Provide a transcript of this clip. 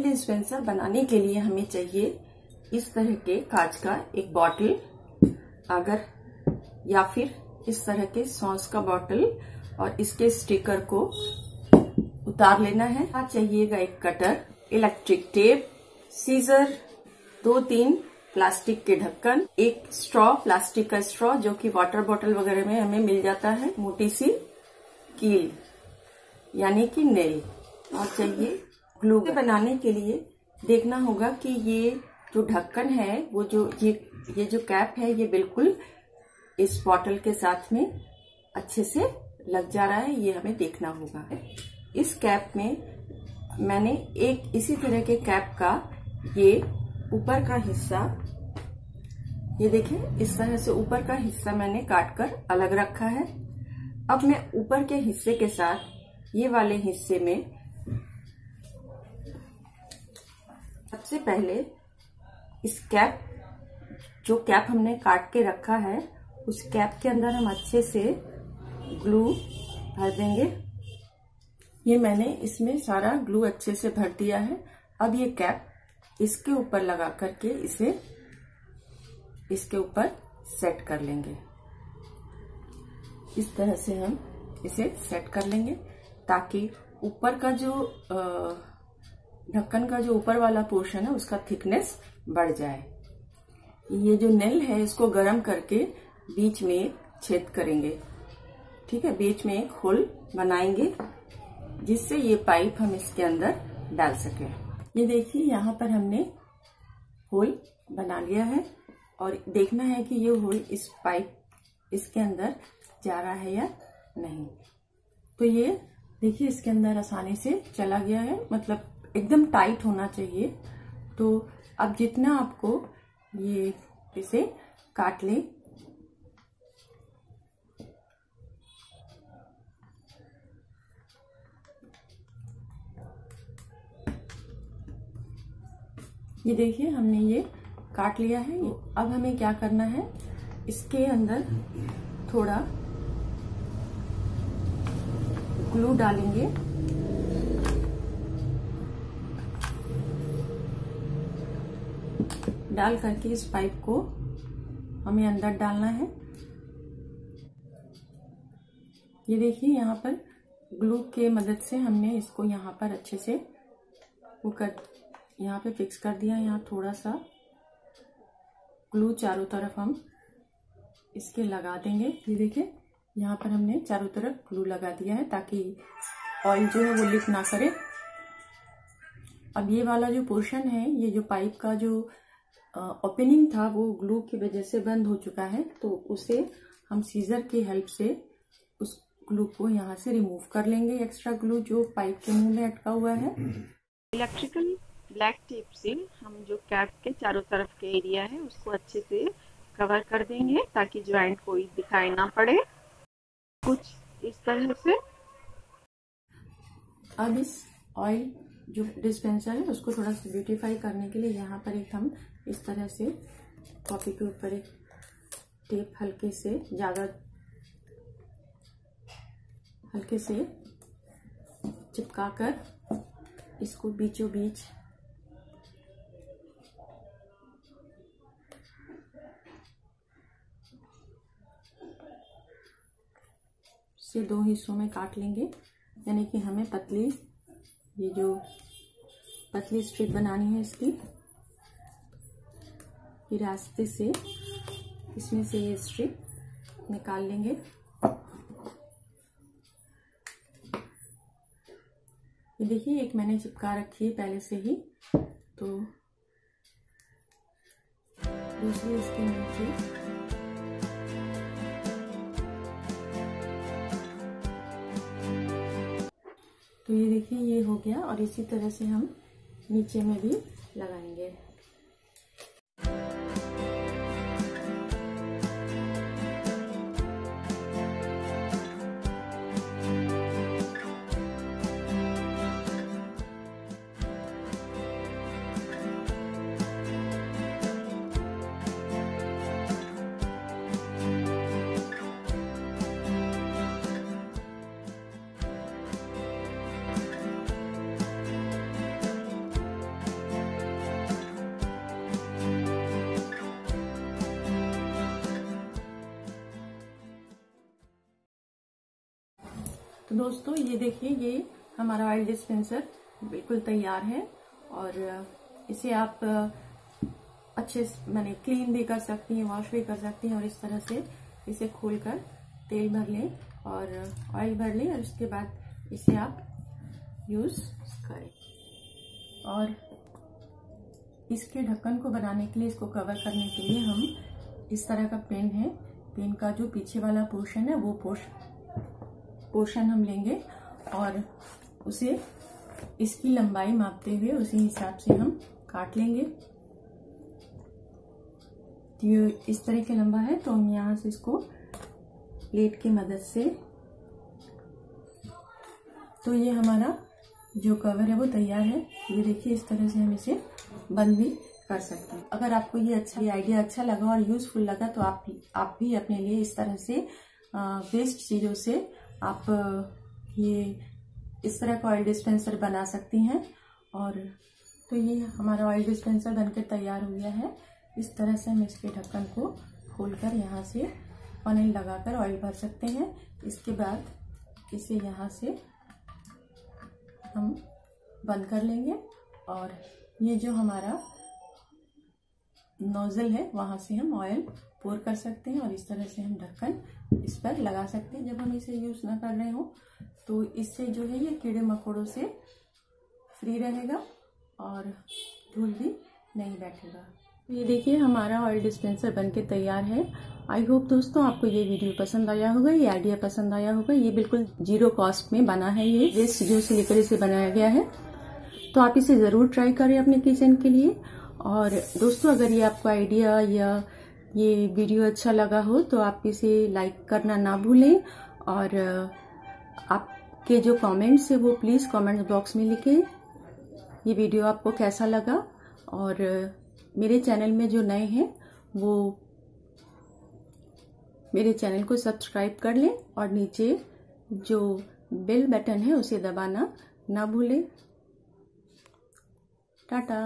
Dispenser बनाने के लिए हमें चाहिए इस तरह के कांच का एक बॉटल, अगर या फिर इस तरह के सॉस का बॉटल, और इसके स्टिकर को उतार लेना है। चाहिएगा एक cutter, electric tape, scissor, 2-3 plastic के ढक्कन, एक स्ट्रॉ, प्लास्टिक का स्ट्रॉ जो कि वाटर बॉटल वगैरह में हमें मिल जाता है, मोटी सी कील यानी कि नेल, और चाहिए ग्लू। बनाने के लिए देखना होगा कि ये जो ढक्कन है, वो जो ये जो कैप है, ये बिल्कुल इस बॉटल के साथ में अच्छे से लग जा रहा है, ये हमें देखना होगा। इस कैप में मैंने एक इसी तरह के कैप का ये ऊपर का हिस्सा, ये देखिए इस तरह से ऊपर का हिस्सा मैंने काट कर अलग रखा है। अब मैं ऊपर के हिस्से के साथ ये वाले हिस्से में सबसे पहले इस कैप, जो कैप हमने काट के रखा है, उस कैप के अंदर हम अच्छे से ग्लू भर देंगे। ये मैंने इसमें सारा ग्लू अच्छे से भर दिया है। अब ये कैप इसके ऊपर लगा करके इसे इसके ऊपर सेट कर लेंगे। इस तरह से हम इसे सेट कर लेंगे ताकि ऊपर का जो ढक्कन का जो ऊपर वाला पोर्शन है उसका थिकनेस बढ़ जाए। ये जो नेल है इसको गर्म करके बीच में एक छेद करेंगे, ठीक है, बीच में एक होल बनाएंगे जिससे ये पाइप हम इसके अंदर डाल सके। ये देखिए यहाँ पर हमने होल बना लिया है और देखना है कि ये होल इस पाइप इसके अंदर जा रहा है या नहीं। तो ये देखिए इसके अंदर आसानी से चला गया है, मतलब एकदम टाइट होना चाहिए। तो अब जितना आपको ये इसे काट लें। ये देखिए हमने ये काट लिया है। अब हमें क्या करना है, इसके अंदर थोड़ा ग्लू डालेंगे। डाल करके इस पाइप को हमें अंदर डालना है। ये देखिए यहाँ पर ग्लू के मदद से हमने इसको यहाँ पर अच्छे से वो कर यहाँ पे फिक्स कर दिया। यहाँ थोड़ा सा ग्लू चारों तरफ हम इसके लगा देंगे। ये देखिए यहाँ पर हमने चारों तरफ ग्लू लगा दिया है ताकि ऑयल जो है वो लीक ना करे। अब ये वाला जो पोर्शन है, ये जो पाइप का जो ओपनिंग था वो ग्लू की वजह से बंद हो चुका है, तो उसे हम सीजर की हेल्प से उस ग्लू को यहाँ से रिमूव कर लेंगे, एक्स्ट्रा ग्लू जो पाइप के मुंह में अटका हुआ है। इलेक्ट्रिकल ब्लैक टेप से हम जो कैप के चारों तरफ के एरिया है उसको अच्छे से कवर कर देंगे ताकि ज्वाइंट कोई दिखाई ना पड़े, कुछ इस तरह से। अब इस ऑयल जो डिस्पेंसर है उसको थोड़ा सा ब्यूटीफाई करने के लिए यहाँ पर एक हम इस तरह से कॉपी के ऊपर एक टेप हल्के से चिपका कर इसको बीचों बीच से 2 हिस्सों में काट लेंगे। यानी कि हमें ये जो पतली स्ट्रिप बनानी है इसकी, ये रास्ते से इसमें से ये स्ट्रिप निकाल लेंगे। ये देखिए एक मैंने चिपका रखी है पहले से ही, तो दूसरी इसके नीचे तो ये देखिए ये हो गया और इसी तरह से हम नीचे में भी लगाएंगे। तो दोस्तों ये देखिए, ये हमारा ऑयल डिस्पेंसर बिल्कुल तैयार है और इसे आप अच्छे मैंने क्लीन भी कर सकती हैं, वॉश भी कर सकती हैं। और इस तरह से इसे खोलकर तेल भर लें और ऑयल भर लें और उसके बाद इसे आप यूज करें। और इसके ढक्कन को बनाने के लिए, इसको कवर करने के लिए हम इस तरह का पेन है, पेन का जो पीछे वाला पोर्शन है वो पोर्शन हम लेंगे और उसे इसकी लंबाई मापते हुए उसी हिसाब से हम काट लेंगे। तो ये इस तरह के लंबा है, तो हम यहाँ से इसको प्लेट की मदद से, तो ये हमारा जो कवर है वो तैयार है। ये देखिए, इस तरह से हम इसे बंद भी कर सकते हैं। अगर आपको ये आइडिया अच्छा लगा और यूजफुल लगा तो आप भी अपने लिए इस तरह से वेस्ट चीजों से आप ये इस तरह का ऑयल डिस्पेंसर बना सकती हैं। और तो ये हमारा ऑयल डिस्पेंसर बनकर तैयार हो गया है। इस तरह से हम इसके ढक्कन को खोलकर यहाँ से फनेल लगाकर ऑयल भर सकते हैं। इसके बाद इसे यहाँ से हम बंद कर लेंगे और ये जो हमारा नोजल है वहां से हम ऑयल पोर कर सकते हैं और इस तरह से हम ढक्कन इस पर लगा सकते हैं। जब हम इसे यूज ना कर रहे हो तो इससे जो है ये कीड़े मकोड़ों से फ्री रहेगा और धूल भी नहीं बैठेगा। ये देखिए, हमारा ऑयल डिस्पेंसर बनके तैयार है। आई होप दोस्तों आपको ये वीडियो पसंद आया होगा, ये आइडिया पसंद आया होगा। ये बिल्कुल जीरो कॉस्ट में बना है, ये वेस्ट चीजों से लेकर इसे बनाया गया है। तो आप इसे जरूर ट्राई करें अपने किचन के लिए। और दोस्तों, अगर ये आपको आइडिया या ये वीडियो अच्छा लगा हो तो आप इसे लाइक करना ना भूलें और आपके जो कमेंट्स है वो प्लीज कमेंट बॉक्स में लिखें ये वीडियो आपको कैसा लगा। और मेरे चैनल में जो नए हैं वो मेरे चैनल को सब्सक्राइब कर लें और नीचे जो बेल बटन है उसे दबाना ना भूलें। टाटा।